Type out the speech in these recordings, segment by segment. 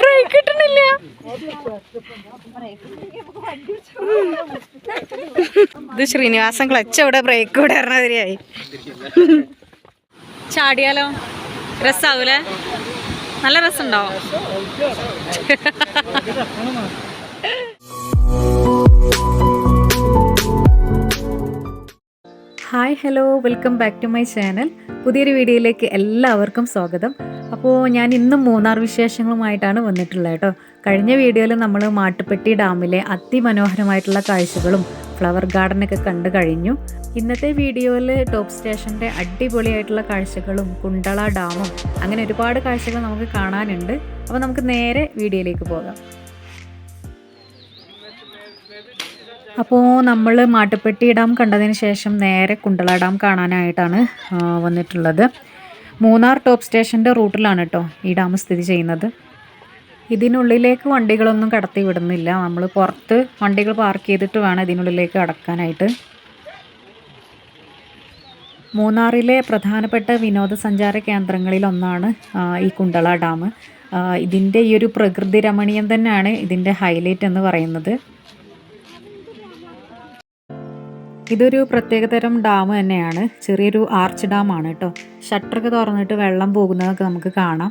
Break കിട്ടണില്ല. ഇത് Sreenivasan clutch ഇവിടെ ബ്രേക്ക് ഇവിടെ ഇറങ്ങാതിരിയായി. ചാടിയാലോ? രസാവൂലേ? നല്ല രസമുണ്ടാവും. Hi hello, welcome back to my channel. പുതിയൊരു വീഡിയോയിലേക്ക് എല്ലാവർക്കും സ്വാഗതം. അപ്പോൾ ഞാൻ ഇന്നും മൂന്നാർ വിശേഷങ്ങളുമായിട്ടാണ് വന്നിട്ടുള്ളത് കേട്ടോ. കഴിഞ്ഞ വീഡിയോയിൽ നമ്മൾ മാട്ടുപ്പെട്ടി ഡാമിലെ അതിമനോഹരമായിട്ടുള്ള കാഴ്ചകളും ഫ്ലവർ ഗാർഡനൊക്കെ കണ്ടു കഴിഞ്ഞു. ഇന്നത്തെ വീഡിയോയിൽ ടോപ്പ് സ്റ്റേഷൻ്റെ അടിപൊളിയായിട്ടുള്ള കാഴ്ചകളും കുണ്ടള ഡാമും അങ്ങനെ ഒരുപാട് കാഴ്ചകൾ നമുക്ക് കാണാനുണ്ട്. അപ്പോൾ നമുക്ക് നേരെ വീഡിയോയിലേക്ക് പോകാം. അപ്പോൾ നമ്മൾ മാട്ടുപ്പെട്ടി ഡാം കണ്ടതിന് ശേഷം നേരെ കുണ്ടള ഡാം കാണാനായിട്ടാണ് വന്നിട്ടുള്ളത്. മൂന്നാർ ടോപ്പ് സ്റ്റേഷൻ്റെ റൂട്ടിലാണ് കേട്ടോ ഈ ഡാം സ്ഥിതി ചെയ്യുന്നത്. ഇതിനുള്ളിലേക്ക് വണ്ടികളൊന്നും കടത്തി വിടുന്നില്ല. നമ്മൾ പുറത്ത് വണ്ടികൾ പാർക്ക് ചെയ്തിട്ട് വേണം ഇതിനുള്ളിലേക്ക് കടക്കാനായിട്ട്. മൂന്നാറിലെ പ്രധാനപ്പെട്ട വിനോദസഞ്ചാര കേന്ദ്രങ്ങളിലൊന്നാണ് ഈ കുണ്ടള ഡാം. ഇതിൻ്റെ ഈ ഒരു പ്രകൃതി രമണീയം തന്നെയാണ് ഇതിൻ്റെ ഹൈലൈറ്റ് എന്ന് പറയുന്നത്. ഇതൊരു പ്രത്യേകതരം ഡാം തന്നെയാണ്. ചെറിയൊരു ആർച്ച് ഡാമാണ് കേട്ടോ. ഷട്ടറൊക്കെ തുറന്നിട്ട് വെള്ളം പോകുന്നതൊക്കെ നമുക്ക് കാണാം.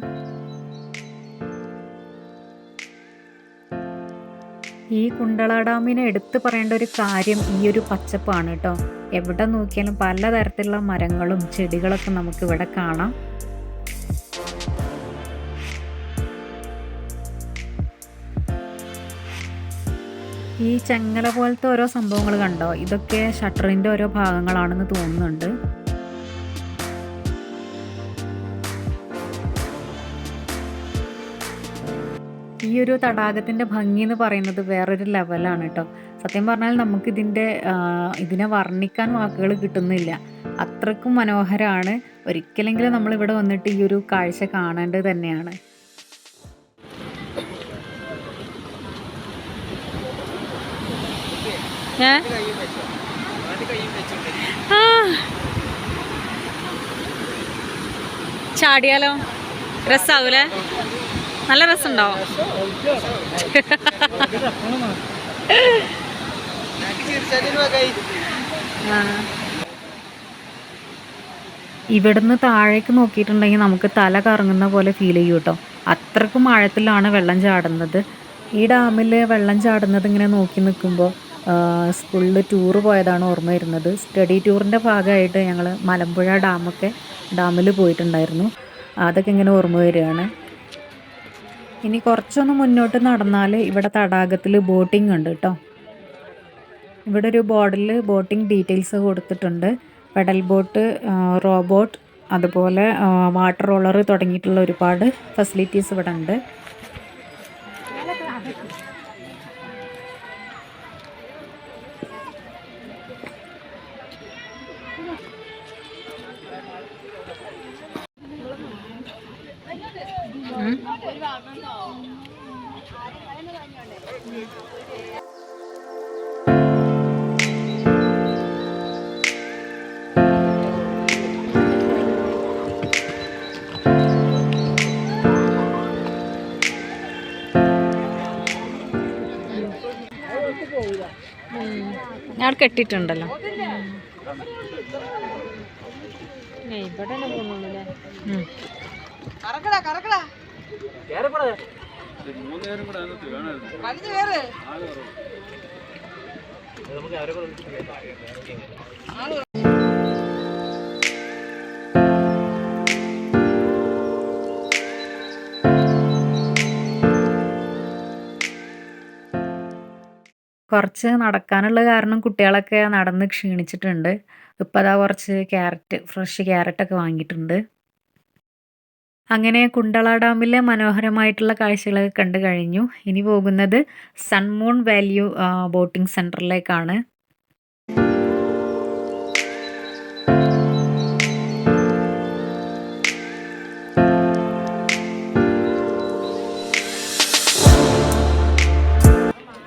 ഈ കുണ്ടള ഡാമിനെ എടുത്തു പറയേണ്ട ഒരു കാര്യം ഈ ഒരു പച്ചപ്പാണ് കേട്ടോ. എവിടെ നോക്കിയാലും പലതരത്തിലുള്ള മരങ്ങളും ചെടികളൊക്കെ നമുക്ക് ഇവിടെ കാണാം. ഈ ചെങ്ങല പോലത്തെ ഓരോ സംഭവങ്ങൾ കണ്ടോ? ഇതൊക്കെ ഷട്ടറിൻ്റെ ഓരോ ഭാഗങ്ങളാണെന്ന് തോന്നുന്നുണ്ട്. ഈ ഒരു തടാകത്തിൻ്റെ ഭംഗി എന്ന് പറയുന്നത് വേറൊരു ലെവലാണ് കേട്ടോ. സത്യം പറഞ്ഞാൽ നമുക്ക് ഇതിനെ വർണ്ണിക്കാൻ വാക്കുകൾ കിട്ടുന്നില്ല. അത്രക്കും മനോഹരമാണ്. ഒരിക്കലെങ്കിലും നമ്മളിവിടെ വന്നിട്ട് ഈ ഒരു കാഴ്ച കാണേണ്ടത് തന്നെയാണ്. ചാടിയാലോ? രസാവൂലേ? നല്ല രസമുണ്ടാവും. ഇവിടുന്ന് താഴേക്ക് നോക്കിയിട്ടുണ്ടെങ്കിൽ നമുക്ക് തല കറങ്ങുന്ന പോലെ ഫീൽ ചെയ്യും കേട്ടോ. അത്രക്കും ആഴത്തിലാണ് വെള്ളം ചാടുന്നത്. ഈ ഡാമിൽ വെള്ളം ചാടുന്നത് ഇങ്ങനെ നോക്കി നിൽക്കുമ്പോൾ സ്കൂളിൽ ടൂറ് പോയതാണ് ഓർമ്മ വരുന്നത്. സ്റ്റഡി ടൂറിൻ്റെ ഭാഗമായിട്ട് ഞങ്ങൾ മലമ്പുഴ ഡാമിൽ പോയിട്ടുണ്ടായിരുന്നു. അതൊക്കെ ഇങ്ങനെ ഓർമ്മ വരികയാണ്. ഇനി കുറച്ചൊന്ന് മുന്നോട്ട് നടന്നാൽ ഇവിടെ തടാകത്തിൽ ബോട്ടിംഗ് ഉണ്ട് കേട്ടോ. ഇവിടെ ഒരു ബോർഡിൽ ബോട്ടിംഗ് ഡീറ്റെയിൽസ് കൊടുത്തിട്ടുണ്ട്. പെഡൽ ബോട്ട്, റോബോട്ട്, അതുപോലെ വാട്ടർ റോളർ തുടങ്ങിയിട്ടുള്ള ഒരുപാട് ഫെസിലിറ്റീസ് ഇവിടെ ഉണ്ട്. ഞാൻ കെട്ടിട്ടുണ്ടല്ലോ. ഇവിടെ കുറച്ച് നടക്കാനുള്ള കാരണം കുട്ടികളൊക്കെ നടന്ന് ക്ഷീണിച്ചിട്ടുണ്ട്. ഇപ്പം അതാ കുറച്ച് ഫ്രഷ് ക്യാരറ്റൊക്കെ വാങ്ങിയിട്ടുണ്ട്. അങ്ങനെ കുണ്ടള ഡാമിലെ മനോഹരമായിട്ടുള്ള കാഴ്ചകളൊക്കെ കണ്ടു കഴിഞ്ഞു. ഇനി പോകുന്നത് സൺമൂൺ വാല്യൂ ബോട്ടിംഗ് സെൻറ്ററിലേക്കാണ്.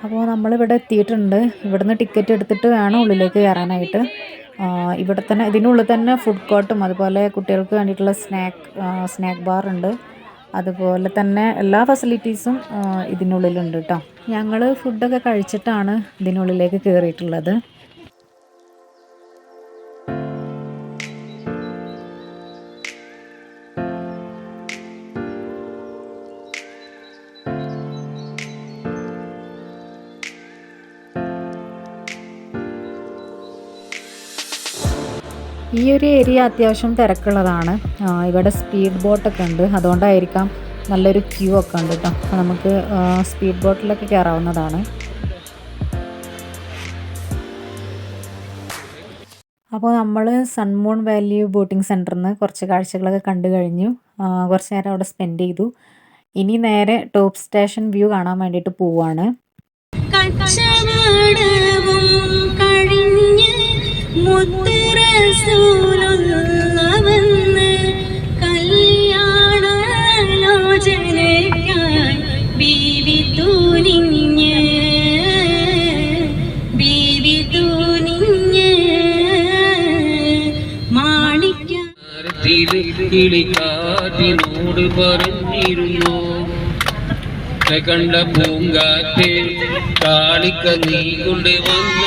അപ്പോൾ നമ്മളിവിടെ എത്തിയിട്ടുണ്ട്. ഇവിടുന്ന് ടിക്കറ്റ് എടുത്തിട്ട് വേണം ഉള്ളിലേക്ക് കയറാനായിട്ട്. ഇവിടെ തന്നെ ഇതിനുള്ളിൽ തന്നെ ഫുഡ് കോർട്ടും അതുപോലെ കുട്ടികൾക്ക് വേണ്ടിയിട്ടുള്ള സ്നാക്ക് ബാർ ഉണ്ട്. അതുപോലെ തന്നെ എല്ലാ ഫെസിലിറ്റീസും ഇതിനുള്ളിലുണ്ട് കേട്ടോ. ഞങ്ങൾ ഫുഡൊക്കെ കഴിച്ചിട്ടാണ് ഇതിനുള്ളിലേക്ക് കയറിയിട്ടുള്ളത്. ഈ ഒരു ഏരിയ അത്യാവശ്യം തിരക്കുള്ളതാണ്. ഇവിടെ സ്പീഡ് ബോട്ടൊക്കെ ഉണ്ട്, അതുകൊണ്ടായിരിക്കാം നല്ലൊരു ക്യൂ ഒക്കെ ഉണ്ട് കേട്ടോ. അപ്പോൾ നമുക്ക് സ്പീഡ് ബോട്ടിലൊക്കെ കയറാവുന്നതാണ്. അപ്പോൾ നമ്മൾ സൺമൂൺ വാലി ബോട്ടിംഗ് സെൻറ്ററിൽ നിന്ന് കുറച്ച് കാഴ്ചകളൊക്കെ കണ്ടു കഴിഞ്ഞു. കുറച്ച് നേരം അവിടെ സ്പെൻഡ് ചെയ്തു. ഇനി നേരെ ടോപ്പ് സ്റ്റേഷൻ വ്യൂ കാണാൻ വേണ്ടിയിട്ട് പോവാണ്. കിളിക്കാറ്റിനോട് പറഞ്ഞിരുന്നു കണ്ട പൂങ്കാറ്റ് കാളിക്ക നീ കൊണ്ട് വന്ന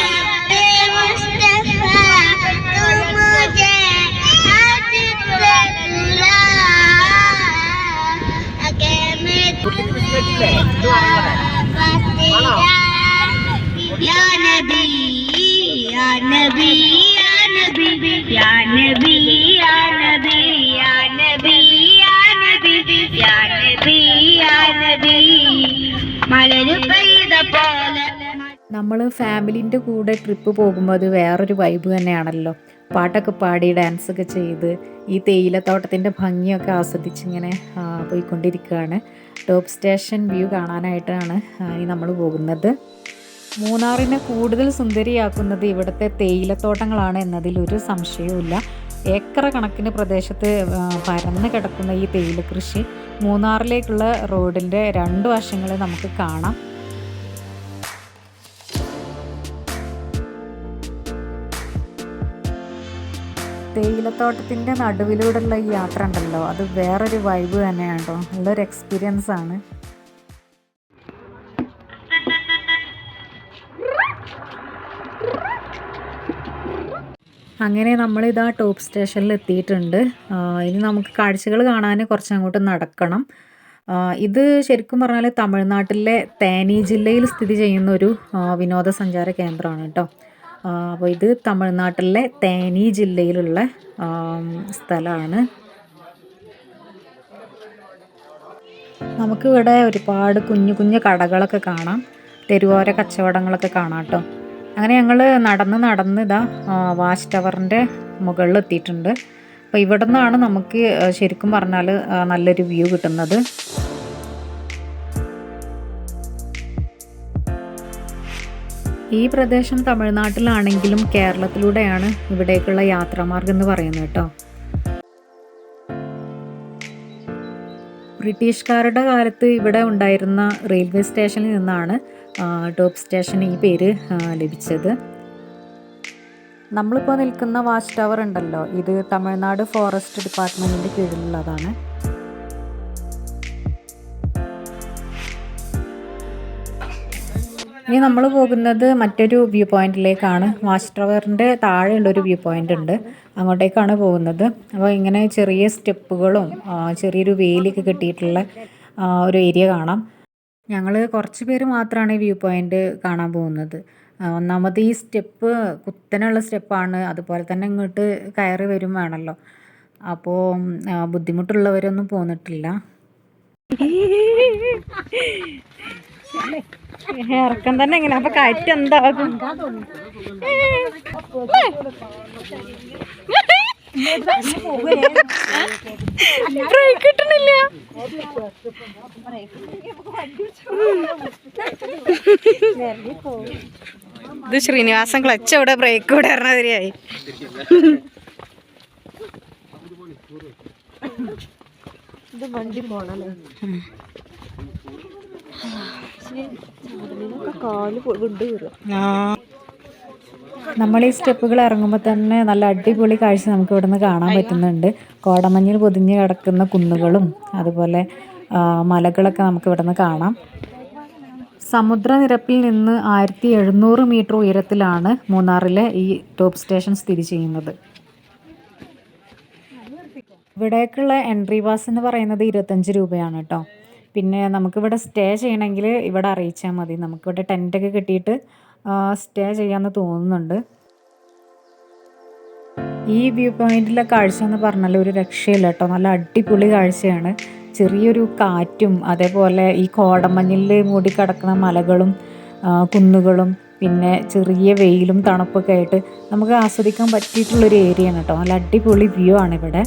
നമ്മൾ ഫാമിലിൻ്റെ കൂടെ ട്രിപ്പ് പോകുമ്പോൾ അത് വേറൊരു വൈബ് തന്നെയാണല്ലോ. പാട്ടൊക്കെ പാടി ഡാൻസൊക്കെ ചെയ്ത് ഈ തേയിലത്തോട്ടത്തിൻ്റെ ഭംഗിയൊക്കെ ആസ്വദിച്ചിങ്ങനെ പോയിക്കൊണ്ടിരിക്കുകയാണ്. ടോപ്പ് സ്റ്റേഷൻ വ്യൂ കാണാനായിട്ടാണ് ഇനി നമ്മൾ പോകുന്നത്. മൂന്നാറിനെ കൂടുതൽ സുന്ദരിയാക്കുന്നത് ഇവിടുത്തെ തേയിലത്തോട്ടങ്ങളാണ് എന്നതിലൊരു സംശയവുമില്ല. ഏക്കർ കണക്കിന് പ്രദേശത്ത് പരന്ന് കിടക്കുന്ന ഈ തേയില കൃഷി മൂന്നാറിലേക്കുള്ള റോഡിൻ്റെ 2 വശങ്ങളിൽ നമുക്ക് കാണാം. തേയിലത്തോട്ടത്തിൻ്റെ നടുവിലൂടെയുള്ള ഈ യാത്ര ഉണ്ടല്ലോ, അത് വേറൊരു വൈബ് തന്നെയാണ് കേട്ടോ. നല്ലൊരു എക്സ്പീരിയൻസ് ആണ്. അങ്ങനെ നമ്മളിതാ ടോപ്പ് സ്റ്റേഷനിൽ എത്തിയിട്ടുണ്ട്. ഇനി നമുക്ക് കാഴ്ചകൾ കാണാൻ കുറച്ചങ്ങോട്ട് നടക്കണം. ഇത് ശരിക്കും പറഞ്ഞാൽ തമിഴ്നാട്ടിലെ തേനി ജില്ലയിൽ സ്ഥിതി ചെയ്യുന്ന ഒരു വിനോദസഞ്ചാര കേന്ദ്രമാണ് കേട്ടോ. അപ്പോൾ ഇത് തമിഴ്നാട്ടിലെ തേനി ജില്ലയിലുള്ള സ്ഥലമാണ്. നമുക്കിവിടെ ഒരുപാട് കുഞ്ഞു കുഞ്ഞു കടകളൊക്കെ കാണാം, തെരുവോര കച്ചവടങ്ങളൊക്കെ കാണാം കേട്ടോ. അങ്ങനെ ഞങ്ങൾ നടന്ന് ഇതാ വാച്ച് ടവറിൻ്റെ മുകളിൽ എത്തിയിട്ടുണ്ട്. അപ്പോൾ ഇവിടെ നിന്നാണ് നമുക്ക് ശരിക്കും പറഞ്ഞാൽ നല്ലൊരു വ്യൂ കിട്ടുന്നത്. ഈ പ്രദേശം തമിഴ്നാട്ടിലാണെങ്കിലും കേരളത്തിലൂടെയാണ് ഇവിടേക്കുള്ള യാത്രാമാർഗം എന്ന് പറയുന്നത് കേട്ടോ. ബ്രിട്ടീഷുകാരുടെ കാലത്ത് ഇവിടെ ഉണ്ടായിരുന്ന റെയിൽവേ സ്റ്റേഷനിൽ നിന്നാണ് ടോപ്പ് സ്റ്റേഷൻ ഈ പേര് ലഭിച്ചത്. നമ്മളിപ്പോൾ നിൽക്കുന്ന വാച്ച് ടവർ ഉണ്ടല്ലോ, ഇത് തമിഴ്നാട് ഫോറസ്റ്റ് ഡിപ്പാർട്ട്മെൻറ്റിൻ്റെ കീഴിലുള്ളതാണ്. ഇനി നമ്മൾ പോകുന്നത് മറ്റൊരു വ്യൂ പോയിന്റിലേക്കാണ്. വാച്ച് ടവറിൻ്റെ താഴെയുള്ളൊരു വ്യൂ പോയിന്റ് ഉണ്ട്, അങ്ങോട്ടേക്കാണ് പോകുന്നത്. അപ്പോൾ ഇങ്ങനെ ചെറിയ സ്റ്റെപ്പുകളും ചെറിയൊരു വേലിയൊക്കെ കെട്ടിയിട്ടുള്ള ഒരു ഏരിയ കാണാം. ഞങ്ങൾ കുറച്ച് പേര് മാത്രമാണ് ഈ വ്യൂ പോയിന്റ് കാണാൻ പോകുന്നത്. ഒന്നാമത് ഈ സ്റ്റെപ്പ് കുത്തനെയുള്ള സ്റ്റെപ്പാണ്, അതുപോലെ തന്നെ ഇങ്ങോട്ട് കയറി വരും വേണമല്ലോ. അപ്പോൾ ബുദ്ധിമുട്ടുള്ളവരൊന്നും പോന്നിട്ടില്ല. ഇറക്കം തന്നെ എങ്ങനെ, അപ്പൊ കയറ്റം എന്താകും? ബ്രേക്ക് കിട്ടണില്ല. ഇത് ശ്രീനിവാസൻ ക്ലച്ച് അവിടെ ബ്രേക്ക് ഇവിടെ ഇറങ്ങാതിരിയായി. ഇത് വണ്ടി പോണല്ലേ, നമ്മൾ ഈ സ്റ്റെപ്പുകൾ ഇറങ്ങുമ്പോൾ തന്നെ നല്ല അടിപൊളി കാഴ്ച നമുക്ക് ഇവിടെ നിന്ന് കാണാൻ പറ്റുന്നുണ്ട്. കോടമഞ്ഞിൽ പൊതിഞ്ഞ് കിടക്കുന്ന കുന്നുകളും അതുപോലെ മലകളൊക്കെ നമുക്ക് ഇവിടെ നിന്ന് കാണാം. സമുദ്രനിരപ്പിൽ നിന്ന് 1700 മീറ്റർ ഉയരത്തിലാണ് മൂന്നാറിലെ ഈ ടോപ്പ് സ്റ്റേഷൻ സ്ഥിതി ചെയ്യുന്നത്. ഇവിടേക്കുള്ള എൻട്രി പാസ് എന്ന് പറയുന്നത് 25 രൂപയാണ് കേട്ടോ. പിന്നെ നമുക്കിവിടെ സ്റ്റേ ചെയ്യണമെങ്കിൽ ഇവിടെ അറിയിച്ചാൽ മതി. നമുക്കിവിടെ ടെൻറ്റൊക്കെ കിട്ടിയിട്ട് സ്റ്റേ ചെയ്യാമെന്ന് തോന്നുന്നുണ്ട്. ഈ വ്യൂ പോയിന്റിലെ കാഴ്ച എന്ന് പറഞ്ഞാൽ ഒരു രക്ഷയില്ല കേട്ടോ. നല്ല അടിപൊളി കാഴ്ചയാണ്. ചെറിയൊരു കാറ്റും അതേപോലെ ഈ കോടമഞ്ഞിൽ മൂടിക്കിടക്കുന്ന മലകളും കുന്നുകളും പിന്നെ ചെറിയ വെയിലും തണുപ്പൊക്കെ ആയിട്ട് നമുക്ക് ആസ്വദിക്കാൻ പറ്റിയിട്ടുള്ളൊരു ഏരിയയാണ് കേട്ടോ. നല്ല അടിപൊളി വ്യൂ ആണ് ഇവിടെ.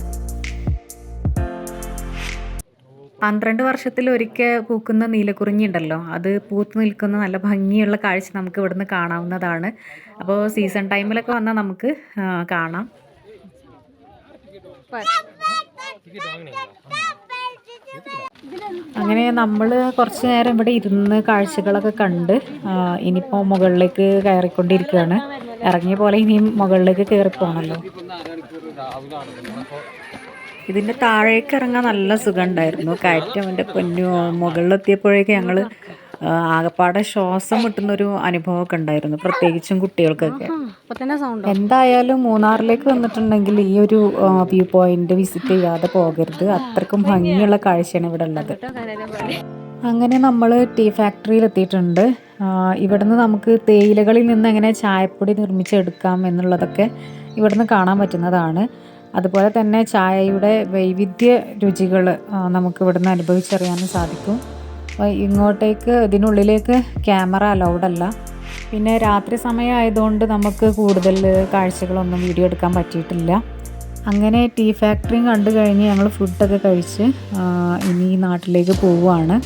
12 വർഷത്തിൽ ഒരിക്കൽ പൂക്കുന്ന നീലക്കുറിഞ്ഞി ഉണ്ടല്ലോ, അത് പൂത്ത് നിൽക്കുന്ന നല്ല ഭംഗിയുള്ള കാഴ്ച നമുക്ക് ഇവിടുന്ന് കാണാവുന്നതാണ്. അപ്പോൾ സീസൺ ടൈമിലൊക്കെ വന്നാൽ നമുക്ക് കാണാം. അങ്ങനെ നമ്മൾ കുറച്ച് നേരം ഇവിടെ ഇരുന്ന് കാഴ്ചകളൊക്കെ കണ്ട് ഇനിയിപ്പോൾ മുകളിലേക്ക് കയറിക്കൊണ്ടിരിക്കുകയാണ്. ഇറങ്ങിയ പോലെ ഇനിയും മുകളിലേക്ക് കയറിപ്പോണല്ലോ. ഇതിൻ്റെ താഴേക്ക് ഇറങ്ങാൻ നല്ല സുഖം ഉണ്ടായിരുന്നു. കയറ്റം എൻ്റെ പൊന്നു. മുകളിലെത്തിയപ്പോഴേക്ക് ഞങ്ങൾ ആകപ്പാടെ ശ്വാസം മുട്ടുന്നൊരു അനുഭവമൊക്കെ ഉണ്ടായിരുന്നു, പ്രത്യേകിച്ചും കുട്ടികൾക്കൊക്കെ. എന്തായാലും മൂന്നാറിലേക്ക് വന്നിട്ടുണ്ടെങ്കിൽ ഈ ഒരു വ്യൂ പോയിന്റ് വിസിറ്റ് ചെയ്യാതെ പോകരുത്. അത്രക്കും ഭംഗിയുള്ള കാഴ്ചയാണ് ഇവിടെ ഉള്ളത്. അങ്ങനെ നമ്മൾ ടീ ഫാക്ടറിയിൽ എത്തിയിട്ടുണ്ട്. ഇവിടുന്ന് നമുക്ക് തേയിലകളിൽ നിന്ന് എങ്ങനെ ചായപ്പൊടി നിർമ്മിച്ചെടുക്കാം എന്നുള്ളതൊക്കെ ഇവിടുന്ന് കാണാൻ പറ്റുന്നതാണ്. അതുപോലെ തന്നെ ചായയുടെ വൈവിധ്യ രുചികൾ നമുക്ക് ഇവിടുന്ന് അനുഭവിച്ചറിയാനും സാധിക്കും. ഇങ്ങോട്ടേക്ക് ഇതിനുള്ളിലേക്ക് ക്യാമറ അലൗഡല്ല. പിന്നെ രാത്രി സമയമായതുകൊണ്ട് നമുക്ക് കൂടുതൽ കാഴ്ചകളൊന്നും വീഡിയോ എടുക്കാൻ പറ്റിയിട്ടില്ല. അങ്ങനെ ടീ ഫാക്ടറിയും കണ്ടു കഴിഞ്ഞ് ഞങ്ങൾ ഫുഡൊക്കെ കഴിച്ച് ഇനി നാട്ടിലേക്ക് പോവുകയാണ്.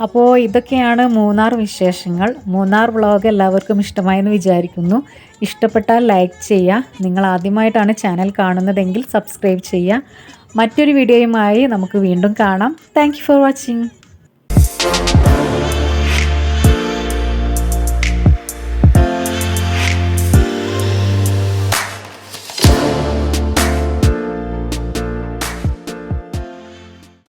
അപ്പോൾ ഇതൊക്കെയാണ് മൂന്നാർ വിശേഷങ്ങൾ. മൂന്നാർ വ്ളോഗ് എല്ലാവർക്കും ഇഷ്ടമായെന്ന് വിചാരിക്കുന്നു. ഇഷ്ടപ്പെട്ടാൽ ലൈക്ക് ചെയ്യുക. നിങ്ങൾ ആദ്യമായിട്ടാണ് ചാനൽ കാണുന്നതെങ്കിൽ സബ്സ്ക്രൈബ് ചെയ്യുക. മറ്റൊരു വീഡിയോയുമായി നമുക്ക് വീണ്ടും കാണാം. Thank you for watching.